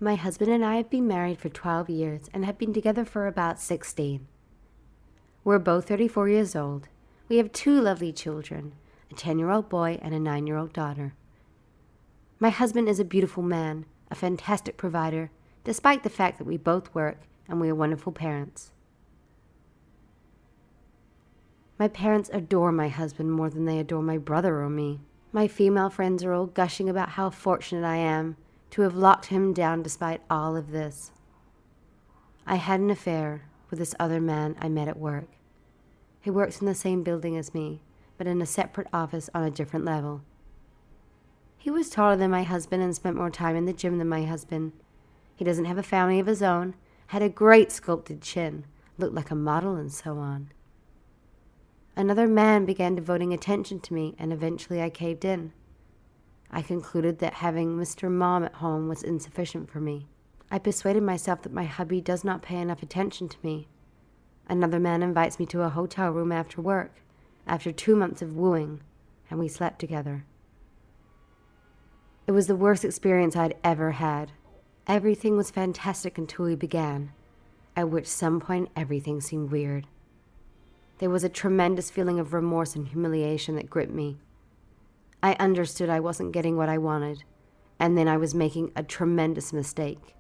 My husband and I have been married for 12 years and have been together for about 16. We're both 34 years old. We have two lovely children, a 10-year-old boy and a 9-year-old daughter. My husband is a beautiful man, a fantastic provider, despite the fact that we both work and we are wonderful parents. My parents adore my husband more than they adore my brother or me. My female friends are all gushing about how fortunate I am to have locked him down despite all of this. I had an affair with this other man I met at work. He works in the same building as me, but in a separate office on a different level. He was taller than my husband and spent more time in the gym than my husband. He doesn't have a family of his own, had a great sculpted chin, looked like a model, and so on. Another man began devoting attention to me, and eventually I caved in. I concluded that having Mr. Mom at home was insufficient for me. I persuaded myself that my hubby does not pay enough attention to me. Another man invites me to a hotel room after work, after 2 months of wooing, and we slept together. It was the worst experience I'd ever had. Everything was fantastic until we began, at which some point everything seemed weird. There was a tremendous feeling of remorse and humiliation that gripped me. I understood I wasn't getting what I wanted, and then I was making a tremendous mistake.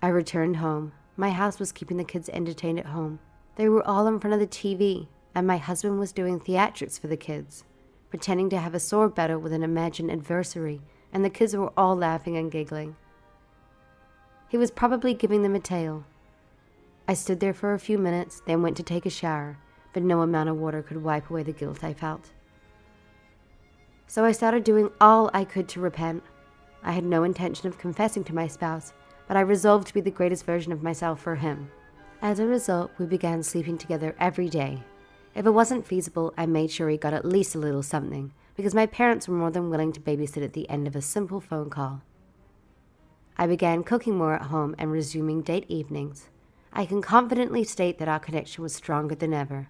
I returned home. My house was keeping the kids entertained at home. They were all in front of the TV, and my husband was doing theatrics for the kids, pretending to have a sword battle with an imagined adversary, and the kids were all laughing and giggling. He was probably giving them a tale. I stood there for a few minutes, then went to take a shower, but no amount of water could wipe away the guilt I felt. So I started doing all I could to repent. I had no intention of confessing to my spouse, but I resolved to be the greatest version of myself for him. As a result, we began sleeping together every day. If it wasn't feasible, I made sure he got at least a little something, because my parents were more than willing to babysit at the end of a simple phone call. I began cooking more at home and resuming date evenings. I can confidently state that our connection was stronger than ever.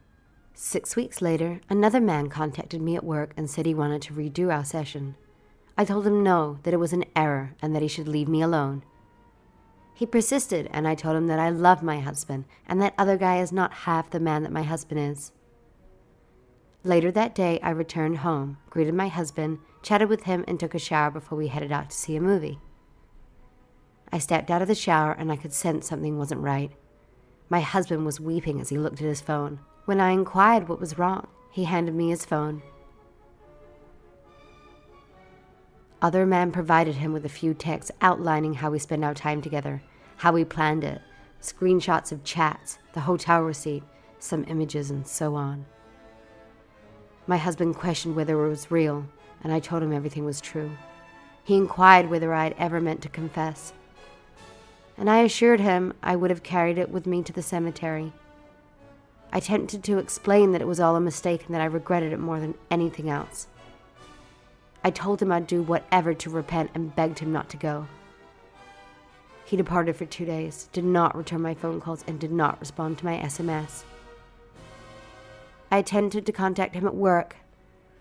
6 weeks later, another man contacted me at work and said he wanted to redo our session. I told him no, that it was an error, and that he should leave me alone. He persisted, and I told him that I love my husband, and that other guy is not half the man that my husband is. Later that day, I returned home, greeted my husband, chatted with him, and took a shower before we headed out to see a movie. I stepped out of the shower, and I could sense something wasn't right. My husband was weeping as he looked at his phone. When I inquired what was wrong, he handed me his phone. Other man provided him with a few texts outlining how we spend our time together, how we planned it, screenshots of chats, the hotel receipt, some images, and so on. My husband questioned whether it was real, and I told him everything was true. He inquired whether I had ever meant to confess, and I assured him I would have carried it with me to the cemetery. I attempted to explain that it was all a mistake and that I regretted it more than anything else. I told him I'd do whatever to repent and begged him not to go. He departed for 2 days, did not return my phone calls, and did not respond to my SMS. I attempted to contact him at work,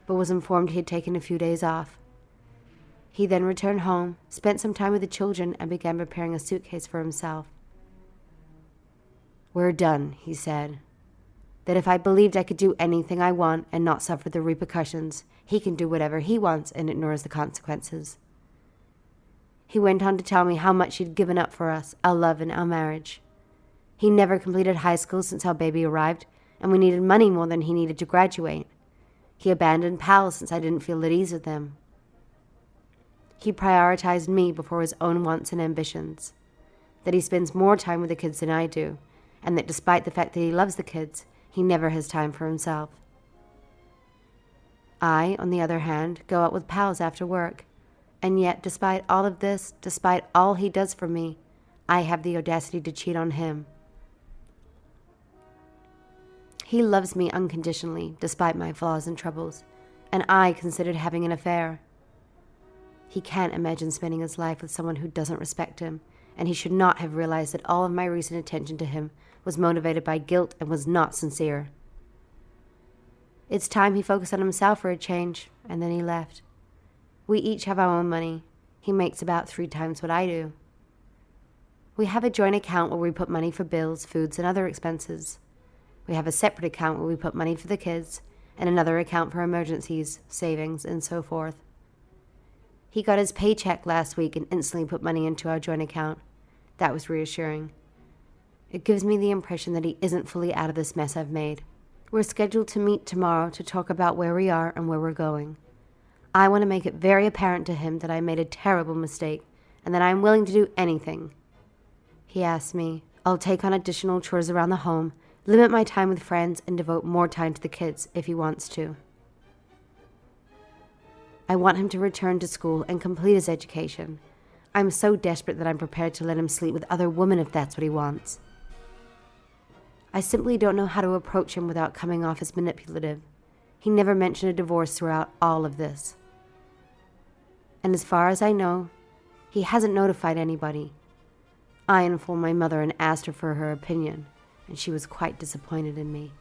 but was informed he had taken a few days off. He then returned home, spent some time with the children, and began preparing a suitcase for himself. "We're done," he said. That if I believed I could do anything I want and not suffer the repercussions, he can do whatever he wants and ignores the consequences. He went on to tell me how much he'd given up for us, our love and our marriage. He never completed high school since our baby arrived, and we needed money more than he needed to graduate. He abandoned pals since I didn't feel at ease with them. He prioritized me before his own wants and ambitions. That he spends more time with the kids than I do, and that despite the fact that he loves the kids, he never has time for himself. I, on the other hand, go out with pals after work, and yet, despite all of this, despite all he does for me, I have the audacity to cheat on him. He loves me unconditionally, despite my flaws and troubles, and I considered having an affair. He can't imagine spending his life with someone who doesn't respect him, and he should not have realized that all of my recent attention to him was motivated by guilt and was not sincere. It's time he focused on himself for a change, and then he left. We each have our own money. He makes about 3 times what I do. We have a joint account where we put money for bills, foods, and other expenses. We have a separate account where we put money for the kids, and another account for emergencies, savings, and so forth. He got his paycheck last week and instantly put money into our joint account. That was reassuring. It gives me the impression that he isn't fully out of this mess I've made. We're scheduled to meet tomorrow to talk about where we are and where we're going. I want to make it very apparent to him that I made a terrible mistake and that I am willing to do anything. He asked me, I'll take on additional chores around the home, limit my time with friends, and devote more time to the kids if he wants to. I want him to return to school and complete his education. I'm so desperate that I'm prepared to let him sleep with other women if that's what he wants. I simply don't know how to approach him without coming off as manipulative. He never mentioned a divorce throughout all of this. And as far as I know, he hasn't notified anybody. I informed my mother and asked her for her opinion, and she was quite disappointed in me.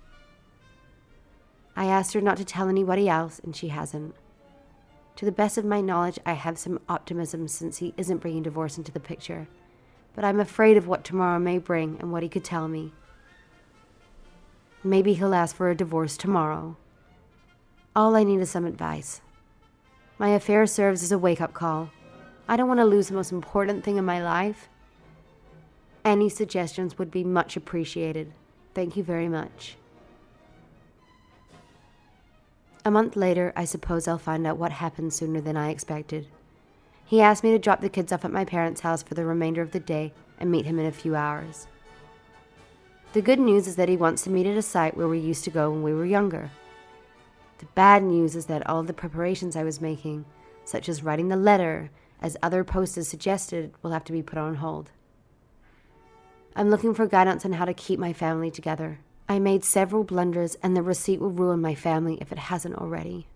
I asked her not to tell anybody else, and she hasn't. To the best of my knowledge, I have some optimism since he isn't bringing divorce into the picture, but I'm afraid of what tomorrow may bring and what he could tell me. Maybe he'll ask for a divorce tomorrow. All I need is some advice. My affair serves as a wake-up call. I don't want to lose the most important thing in my life. Any suggestions would be much appreciated. Thank you very much. A month later, I suppose I'll find out what happened sooner than I expected. He asked me to drop the kids off at my parents' house for the remainder of the day and meet him in a few hours. The good news is that he wants to meet at a site where we used to go when we were younger. The bad news is that all the preparations I was making, such as writing the letter, as other posters suggested, will have to be put on hold. I'm looking for guidance on how to keep my family together. I made several blunders, and the receipt will ruin my family if it hasn't already.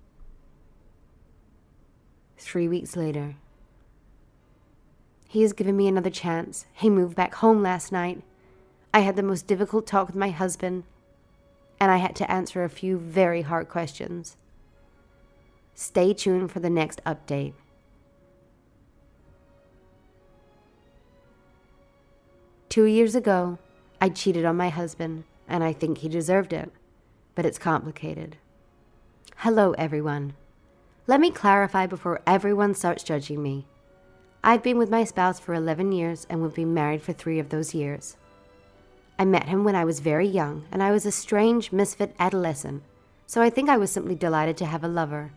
3 weeks later. He has given me another chance. He moved back home last night. I had the most difficult talk with my husband, and I had to answer a few very hard questions. Stay tuned for the next update. Two years ago, I cheated on my husband, and I think he deserved it, but it's complicated. Hello, everyone. Let me clarify before everyone starts judging me. I've been with my spouse for 11 years, and we've been married for 3 of those years. I met him when I was very young, and I was a strange, misfit adolescent, so I think I was simply delighted to have a lover.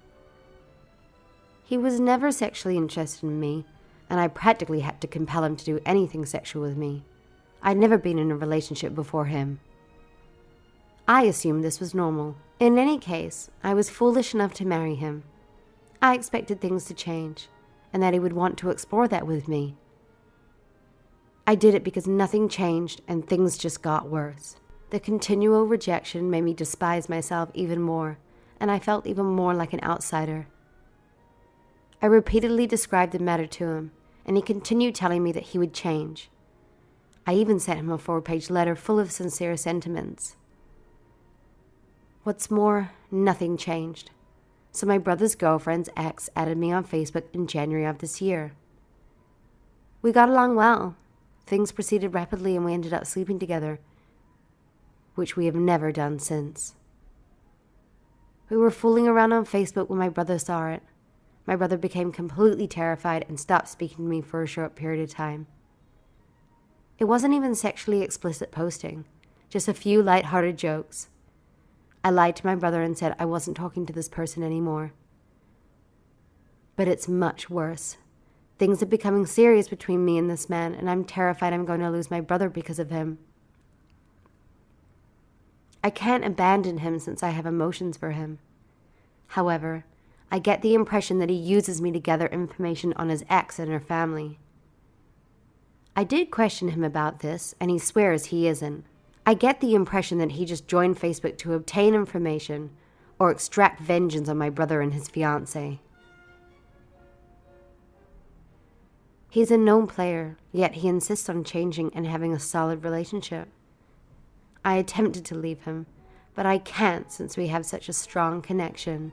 He was never sexually interested in me, and I practically had to compel him to do anything sexual with me. I'd never been in a relationship before him. I assumed this was normal. In any case, I was foolish enough to marry him. I expected things to change, and that he would want to explore that with me. I did it because nothing changed and things just got worse. The continual rejection made me despise myself even more, and I felt even more like an outsider. I repeatedly described the matter to him, and he continued telling me that he would change. I even sent him a 4-page letter full of sincere sentiments. What's more, nothing changed. So my brother's girlfriend's ex added me on Facebook in January of this year. We got along well. Things proceeded rapidly and we ended up sleeping together, which we have never done since. We were fooling around on Facebook when my brother saw it. My brother became completely terrified and stopped speaking to me for a short period of time. It wasn't even sexually explicit posting, just a few light-hearted jokes. I lied to my brother and said I wasn't talking to this person anymore. But it's much worse. Things are becoming serious between me and this man, and I'm terrified I'm going to lose my brother because of him. I can't abandon him since I have emotions for him. However, I get the impression that he uses me to gather information on his ex and her family. I did question him about this, and he swears he isn't. I get the impression that he just joined Facebook to obtain information or extract vengeance on my brother and his fiancée. He's a known player, yet he insists on changing and having a solid relationship. I attempted to leave him, but I can't since we have such a strong connection.